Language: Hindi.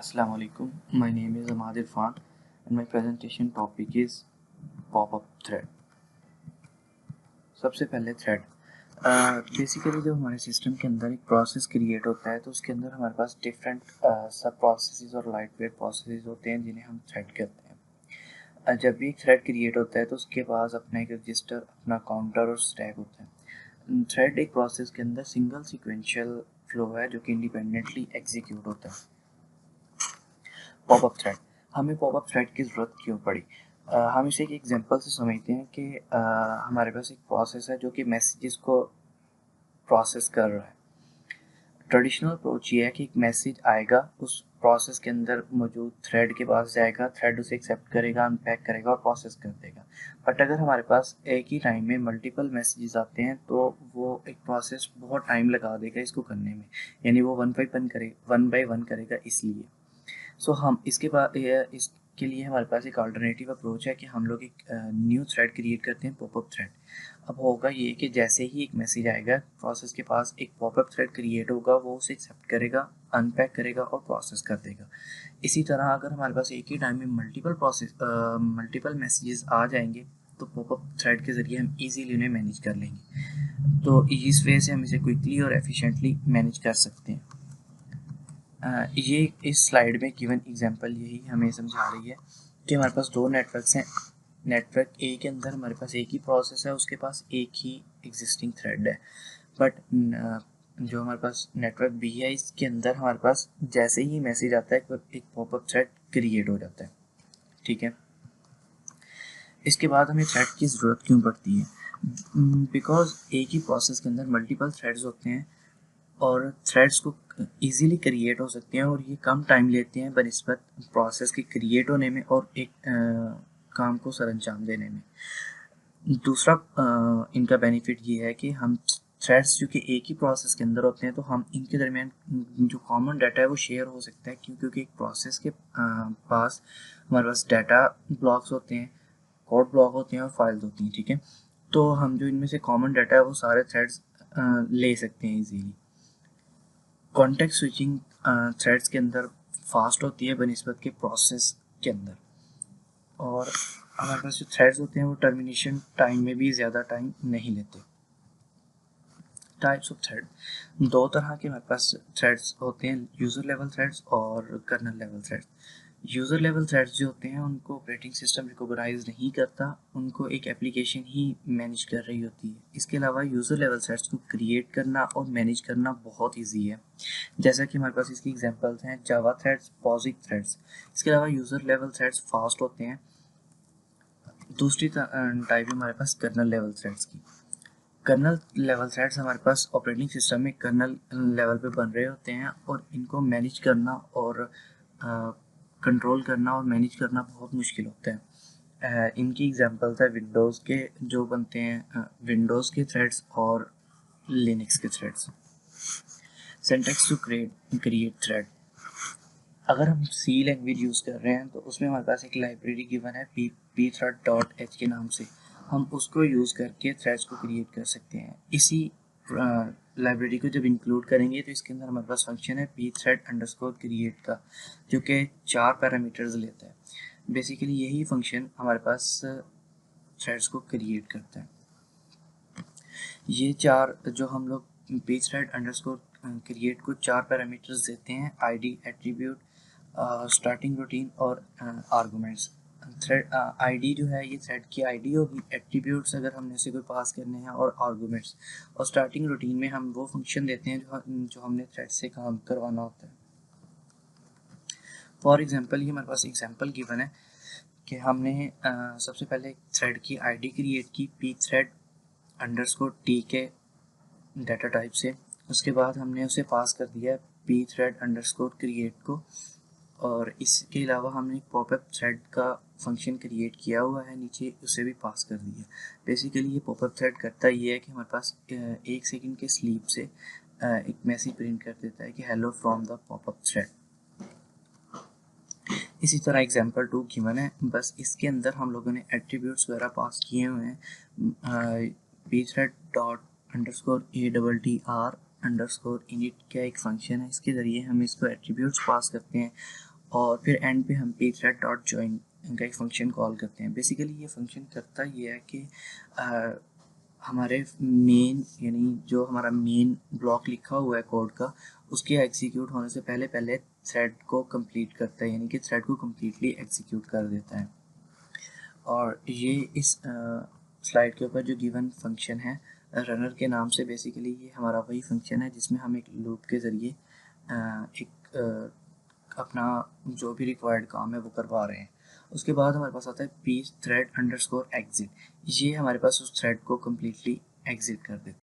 Assalamu alaikum. My name is Ahmad Irfan and my presentation topic is pop-up thread. सबसे पहले थ्रेड बेसिकली जब हमारे सिस्टम के अंदर एक प्रोसेस क्रिएट होता है तो उसके अंदर हमारे पास डिफरेंट सब प्रोसेसेस और लाइट वेट प्रोसेसेस होते हैं जिन्हें हम थ्रेड कहते हैं। जब भी एक थ्रेड क्रिएट होता है तो उसके पास अपना एक रजिस्टर, अपना काउंटर और स्टैक होता है। थ्रेड एक प्रोसेस के अंदर सिंगल सीक्वेंशियल फ्लो है जो कि इंडिपेंडेंटली एग्जीक्यूट होता है। पॉपअप थ्रेड, हमें पॉपअप थ्रेड की ज़रूरत क्यों पड़ी? हम इसे एक एग्जांपल से समझते हैं कि हमारे पास एक प्रोसेस है जो कि मैसेजेस को प्रोसेस कर रहा है। ट्रेडिशनल अप्रोच ये है कि एक मैसेज आएगा, उस प्रोसेस के अंदर मौजूद थ्रेड के पास जाएगा, थ्रेड उसे एक्सेप्ट करेगा, अनपैक करेगा और प्रोसेस कर देगा। बट अगर हमारे पास एक ही टाइम में मल्टीपल मैसेजेस आते हैं तो वो एक प्रोसेस बहुत टाइम लगा देगा इसको करने में, यानी वो वन बाय वन करेगा इसलिए। सो हम इसके बाद इसके लिए हमारे पास एक अल्टरनेटिव अप्रोच है कि हम लोग एक न्यू थ्रेड क्रिएट करते हैं, पॉपअप थ्रेड। अब होगा ये कि जैसे ही एक मैसेज आएगा, प्रोसेस के पास एक पॉपअप थ्रेड क्रिएट होगा, वो उसे एक्सेप्ट करेगा, अनपैक करेगा और प्रोसेस कर देगा। इसी तरह अगर हमारे पास एक ही टाइम में मल्टीपल मैसेजेस आ जाएंगे तो पॉपअप थ्रेड के ज़रिए हम इजीली उन्हें मैनेज कर लेंगे। तो इस वे से हम इसे क्विकली और एफिशिएंटली मैनेज कर सकते हैं। ये इस स्लाइड में गिवन एग्जांपल यही हमें समझा रही है कि हमारे पास दो नेटवर्क्स हैं। नेटवर्क ए के अंदर हमारे पास एक ही प्रोसेस है, उसके पास एक ही एग्जिस्टिंग थ्रेड है। बट जो हमारे पास नेटवर्क बी है, इसके अंदर हमारे पास जैसे ही मैसेज आता है एक पॉपअप थ्रेड क्रिएट हो जाता है। ठीक है, इसके बाद हमें थ्रेड की ज़रूरत क्यों पड़ती है? बिकॉज एक ही प्रोसेस के अंदर मल्टीपल थ्रेड्स होते हैं और थ्रेड्स को इजीली क्रिएट हो सकते हैं और ये कम टाइम लेते हैं बनिस्बत प्रोसेस के क्रिएट होने में और एक काम को सर अंजाम देने में। दूसरा इनका बेनिफिट ये है कि हम थ्रेड्स जो कि एक ही प्रोसेस के अंदर होते हैं तो हम इनके दरमियान जो कॉमन डाटा है वो शेयर हो सकता है, क्योंकि एक प्रोसेस के पास हमारे पास डाटा ब्लॉक्स होते हैं, कोड ब्लॉक होते हैं और फाइल्स होती हैं। ठीक है, तो हम जो इनमें से कॉमन डाटा है वो सारे थ्रेड्स ले सकते हैं इजीली। कॉन्टेक्स्ट स्विचिंग थ्रेड्स के अंदर फास्ट होती है बनिस्बत के प्रोसेस के अंदर, और हमारे पास जो थ्रेड्स होते हैं वो टर्मिनेशन टाइम में भी ज़्यादा टाइम नहीं लेते। टाइप्स ऑफ थ्रेड, दो तरह के हमारे पास थ्रेड्स होते हैं, यूज़र लेवल थ्रेड्स और kernel level threads. User level threads जो होते हैं उनको ऑपरेटिंग सिस्टम रिकॉग्नाइज नहीं करता, उनको एक एप्लीकेशन ही मैनेज कर रही होती है। इसके अलावा यूज़र लेवल थ्रेड्स को क्रिएट करना और मैनेज करना बहुत ईजी है, जैसा कि हमारे पास इसकी एग्जांपल्स हैं जावा थ्रेड्स, पॉजिक थ्रेड्स। इसके अलावा यूज़र लेवल थ्रेड्स फास्ट होते हैं। दूसरी टाइप है हमारे पास कर्नल लेवल थ्रेड्स की। कर्नल लेवल थ्रेड्स हमारे पास ऑपरेटिंग सिस्टम में कर्नल लेवल पे बन रहे होते हैं और इनको मैनेज करना और कंट्रोल करना और मैनेज करना बहुत मुश्किल होता है। इनकी एग्जांपल्स है विंडोज़ के जो बनते हैं, विंडोज़ के थ्रेड्स और लिनक्स के threads. Syntax to create thread, अगर हम सी लैंग्वेज यूज़ कर रहे हैं तो उसमें हमारे पास एक लाइब्रेरी गिवन है pthread.h के नाम से, हम उसको यूज़ करके थ्रेड्स को क्रिएट कर सकते हैं। इसी लाइब्रेरी को जब इंक्लूड करेंगे तो इसके अंदर हमारे पास फंक्शन है pthread_create का, जो कि 4 पैरामीटर्स लेता है। बेसिकली यही फंक्शन हमारे पास थ्रेड्स को क्रिएट करता है। ये चार जो हम लोग pthread_create को 4 पैरामीटर्स देते हैं, आईडी, एट्रीब्यूट, स्टार्टिंग रूटीन और आर्गूमेंट्स। थ्रेड आईडी जो है ये थ्रेड की आईडी होगी, एट्रीब्यूट्स अगर हमने उसे कोई पास करने हैं और आर्गूमेंट्स, और स्टार्टिंग रूटीन में हम वो फंक्शन देते हैं जो हमने थ्रेड से काम करवाना होता है। फॉर एग्जांपल ये हमारे पास एग्जांपल गिवन है कि हमने सबसे पहले थ्रेड की आईडी क्रिएट की pthread_t के डाटा टाइप से, उसके बाद हमने उसे पास कर दिया pthread_create को, और इसके अलावा हमने एक पॉपअप थ्रेड का फंक्शन क्रिएट किया हुआ है नीचे, उसे भी पास कर दिया। बेसिकली ये पॉपअप थ्रेड करता ये है कि हमारे पास 1 सेकंड के स्लीप से एक मैसेज प्रिंट कर देता है कि hello from the popup thread. इसी तरह एग्जांपल 2 गिवन है, बस इसके अंदर हम लोगों ने एट्रीब्यूट्स वगैरह पास किए हुए हैं। pthread_addr_init क्या एक फंक्शन है, इसके ज़रिए हम इसको एट्रीब्यूट्स पास करते हैं और फिर एंड पे हम पी थ्रेड डॉट ज्वाइन का एक फंक्शन कॉल करते हैं। बेसिकली ये फंक्शन करता ये है कि हमारे मेन यानी जो हमारा मेन ब्लॉक लिखा हुआ है कोड का, उसके एग्जीक्यूट होने से पहले पहले थ्रेड को कंप्लीट करता है, यानी कि थ्रेड को कम्प्लीटली एग्जीक्यूट कर देता है। और ये इस स्लाइड के ऊपर जो गिवन फंक्शन है रनर के नाम से, बेसिकली ये हमारा वही फंक्शन है जिसमें हम एक लूप के ज़रिए एक अपना जो भी रिक्वायर्ड काम है वो करवा रहे हैं। उसके बाद हमारे पास आता है पी थ्रेड अंडरस्कोर एग्जिट, ये हमारे पास उस थ्रेड को कम्प्लीटली एग्जिट कर देता है।